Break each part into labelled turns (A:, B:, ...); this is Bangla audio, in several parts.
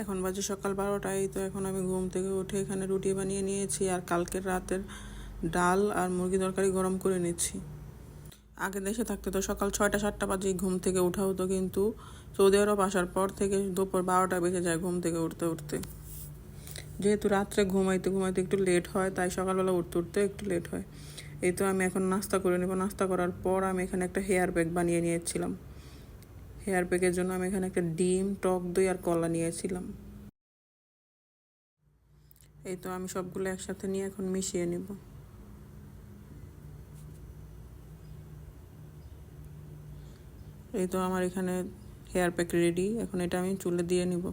A: এখন বাজে সকাল 12টায়। তো এখন আমি ঘুম থেকে উঠে এখানে রুটি বানিয়ে নিয়েছি আর কালকের রাতের ডাল আর মুরগি তরকারি গরম করে নিচ্ছি। আগে দেশে থাকতে তো সকাল 6টা-7টা বাজে ঘুম থেকে ওঠা হতো, কিন্তু সৌদি আরব আসার পর থেকে দুপুর 12টা বেজে যায় ঘুম থেকে উঠতে উঠতে। যেহেতু রাত্রে ঘুমাইতে ঘুমাইতে একটু লেট হয়, তাই সকালবেলা উঠতে উঠতে একটু লেট হয়। এই তো আমি এখন নাস্তা করে নেব। নাস্তা করার পর আমি এখানে একটা হেয়ার প্যাক বানিয়ে নিয়েছিলাম। হেয়ার প্যাকের জন্য আমি এখানে একটা ডিম, টক দই আর কলা নিয়েছিলাম। এই তো আমি সবগুলো একসাথে নিয়ে এখন মিশিয়ে নেব। এই তো আমার এখানে হেয়ার প্যাক রেডি। এখন এটা আমি চুলে দিয়ে নিব।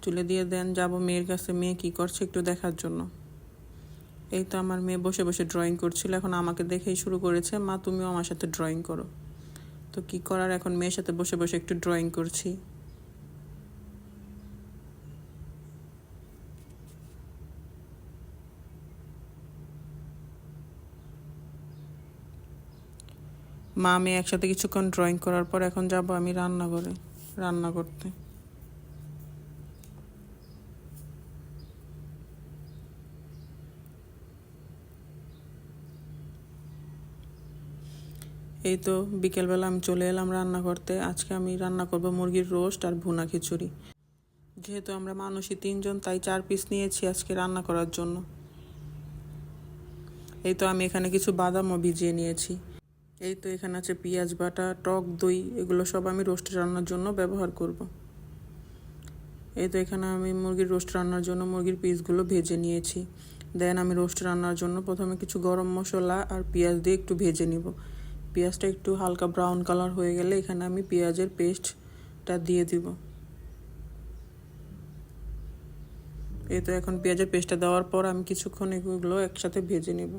A: চুলে দিয়ে দেন যাব মেয়ের কাছে, মেয়ে কি করছে একটু দেখার জন্য। এই তো আমার মেয়ে বসে বসে ড্রয়িং করছিল, এখন আমাকে দেখেই শুরু করেছে, মা তুমিও আমার সাথে ড্রয়িং করো। তো কি করার, এখন মেয়ের সাথে বসে বসে একটু ড্রয়িং করছি। মা মেয়ে একসাথে কিছুক্ষণ ড্রয়িং করার পর এখন যাব আমি রান্নাঘরে রান্না করতে। এই তো বিকেলবেলা আমি চলে এলাম রান্না করতে। আজকে আমি রান্না করব মুরগির রোস্ট আর ভুনা খিচুড়ি। যেহেতু আমরা মানুষই 3জন, তাই 4 পিস নিয়েছি আজকে রান্না করার জন্য। এই তো আমি এখানে কিছু বাদামও ভিজিয়ে নিয়েছি। এই তো এখানে আছে পেঁয়াজ বাটা, টক দই, এগুলো সব আমি রোস্ট রান্নার জন্য ব্যবহার করব। এই তো এখানে আমি মুরগির রোস্ট রান্নার জন্য মুরগির পিসগুলো ভেজে নিয়েছি। দেন আমি রোস্ট রান্নার জন্য প্রথমে কিছু গরম মশলা আর পেঁয়াজ দিয়ে একটু ভেজে নিব। পেঁয়াজটা একটু হালকা ব্রাউন কালার হয়ে গেলে এখানে আমি পেঁয়াজের পেস্টটা দিয়ে দিব। এই তো এখন পেঁয়াজের পেস্টটা দেওয়ার পর আমি কিছুক্ষণ এগুলো একসাথে ভেজে নেব।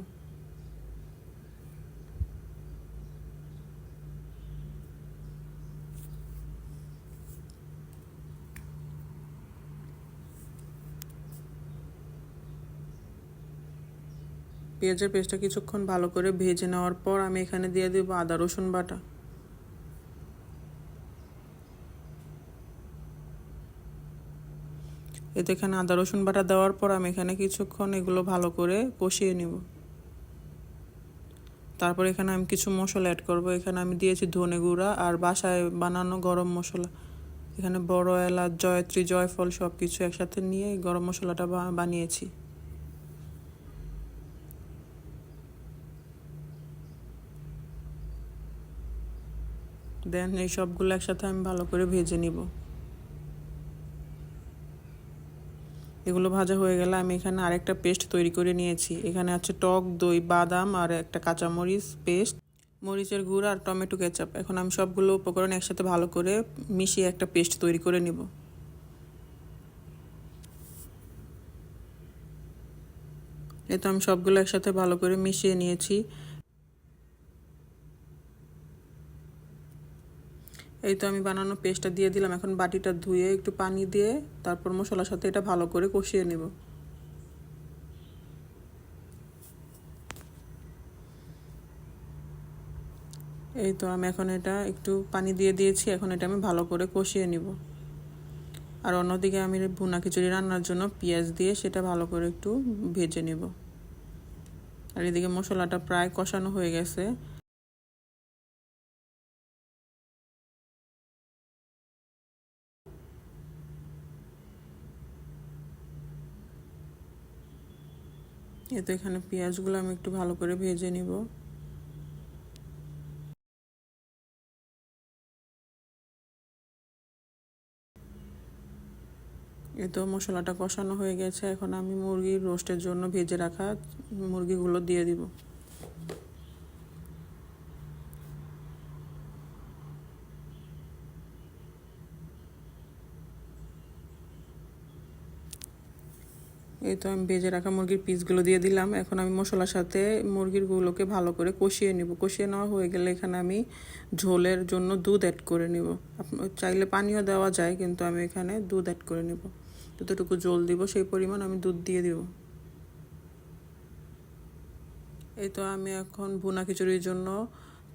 A: পেঁয়াজের পেস্টটা কিছুক্ষণ ভালো করে ভেজে নেওয়ার পর আমি এখানে দিয়ে দেব আদা রসুন বাটা। এতে এখানে আদা রসুন বাটা দেওয়ার পর আমি এখানে কিছুক্ষণ এগুলো ভালো করে কষিয়ে নেব। তারপর এখানে আমি কিছু মশলা অ্যাড করব। এখানে আমি দিয়েছি ধনে গুঁড়া আর বাসায় বানানো গরম মশলা। এখানে বড় এলাচ, জয়ত্রী, জয়ফল সব কিছু একসাথে নিয়ে এই গরম মশলাটা বানিয়েছি। দেন এই সবগুলো একসাথে আমি ভালো করে ভেজে নিব। এগুলো ভাজা হয়ে গেলে আমি এখানে আরেকটা পেস্ট তৈরি করে নিয়েছি। এখানে আছে টক দই, বাদাম আর একটা কাঁচামরিচ পেস্ট, মরিচের গুঁড়া আর টমেটো কেচাপ। এখন আমি সবগুলো উপকরণ একসাথে ভালো করে মিশিয়ে একটা পেস্ট তৈরি করে নিব। এই তো আমি সবগুলো একসাথে ভালো করে মিশিয়ে নিয়েছি। এই তো আমি বানানো পেস্টটা দিয়ে দিলাম। এখন বাটিটা ধুয়ে একটু পানি দিয়ে তারপর মশলার সাথে এটা ভালো করে কষিয়ে নেব। এই তো আমি এখন এটা একটু পানি দিয়ে দিয়েছি, এখন এটা আমি ভালো করে কষিয়ে নিব। আর অন্যদিকে আমি ভুনা খিচুড়ি রান্নার জন্য পেঁয়াজ দিয়ে সেটা ভালো করে একটু ভেজে নেব। আর এদিকে মশলাটা প্রায় কষানো হয়ে গেছে। এই তো এখানে পেঁয়াজগুলো আমি একটু ভালো করে ভেজে নিব। এই তো মশলাটা কষানো হয়ে গেছে। এখন আমি মুরগির রোস্টের জন্য ভেজে রাখা মুরগিগুলো দিয়ে দিব। এই তো আমি ভেজে রাখা মুরগির পিসগুলো দিয়ে দিলাম। এখন আমি মশলার সাথে মুরগিরগুলোকে ভালো করে কষিয়ে নিব। কষিয়ে নেওয়া হয়ে গেলে এখানে আমি ঝোলের জন্য দুধ অ্যাড করে নিব। চাইলে পানিও দেওয়া যায়, কিন্তু আমি এখানে দুধ অ্যাড করে নিব। যতটুকু ঝোল দিব সেই পরিমাণ আমি দুধ দিয়ে দিব। এই তো আমি এখন ভুনা খিচুড়ির জন্য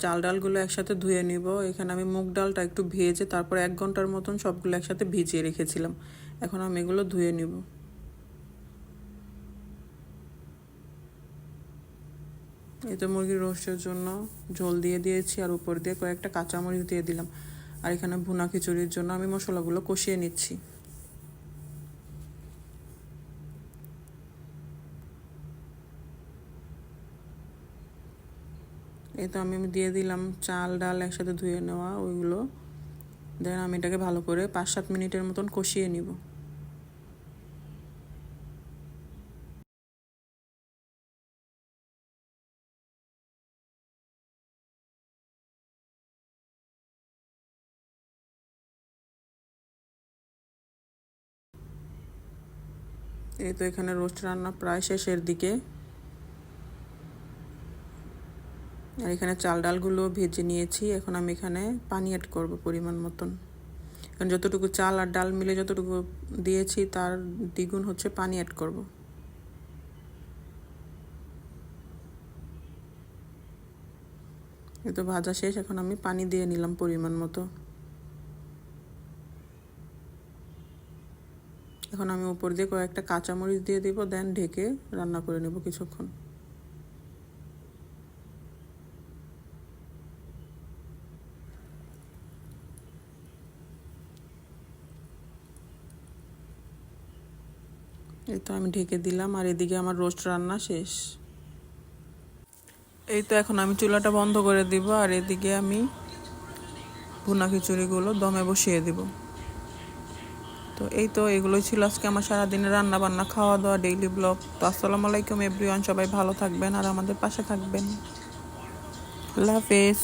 A: চাল ডালগুলো একসাথে ধুয়ে নিব। এখানে আমি মুগ ডালটা একটু ভেজে তারপর 1 ঘন্টার মতন সবগুলো একসাথে ভিজিয়ে রেখেছিলাম। এখন আমি এগুলো ধুয়ে নিব। এই তো মুরগির রোস্টের জন্য ঝোল দিয়ে দিয়েছি আর উপর দিয়ে কয়েকটা কাঁচামরিচ দিয়ে দিলাম। আর এখানে ভুনা খিচুড়ির জন্য আমি মশলাগুলো কষিয়ে নিচ্ছি। এই তো আমি দিয়ে দিলাম চাল ডাল একসাথে ধুয়ে নেওয়া ওইগুলো। দেন আমি এটাকে ভালো করে 5-7 মিনিটের মতন কষিয়ে নিব। এই তো এখানে রোস্ট রান্না প্রায় শেষের দিকে। আর এখানে চাল ডালগুলো ভেজে নিয়েছি। এখন আমি এখানে পানি অ্যাড করব পরিমাণ মতন। কারণ যতটুকু চাল আর ডাল মিলে যতটুকু দিয়েছি তার দ্বিগুণ হচ্ছে পানি অ্যাড করব। এই তো ভাজা শেষ, এখন আমি পানি দিয়ে নিলাম পরিমাণ মতো। এখন আমি উপর দিয়ে কয়েকটা কাঁচামরিচ দিয়ে দিব, দেন ঢেকে রান্না করে নেব কিছুক্ষণ। এই তো আমি ঢেকে দিলাম আর এদিকে আমার রোস্ট রান্না শেষ। এই তো এখন আমি চুলাটা বন্ধ করে দিব আর এদিকে আমি ভুনা খিচুড়িগুলো দমে বসিয়ে দিব। তো এই তো এগুলোই ছিল আজকে আমার সারাদিনের রান্না বান্না খাওয়া দাওয়া ডেইলি ব্লগ। তো আসসালামু আলাইকুম এভরিওয়ান, সবাই ভালো থাকবেন আর আমাদের পাশে থাকবেন। আল্লাহ হাফেজ।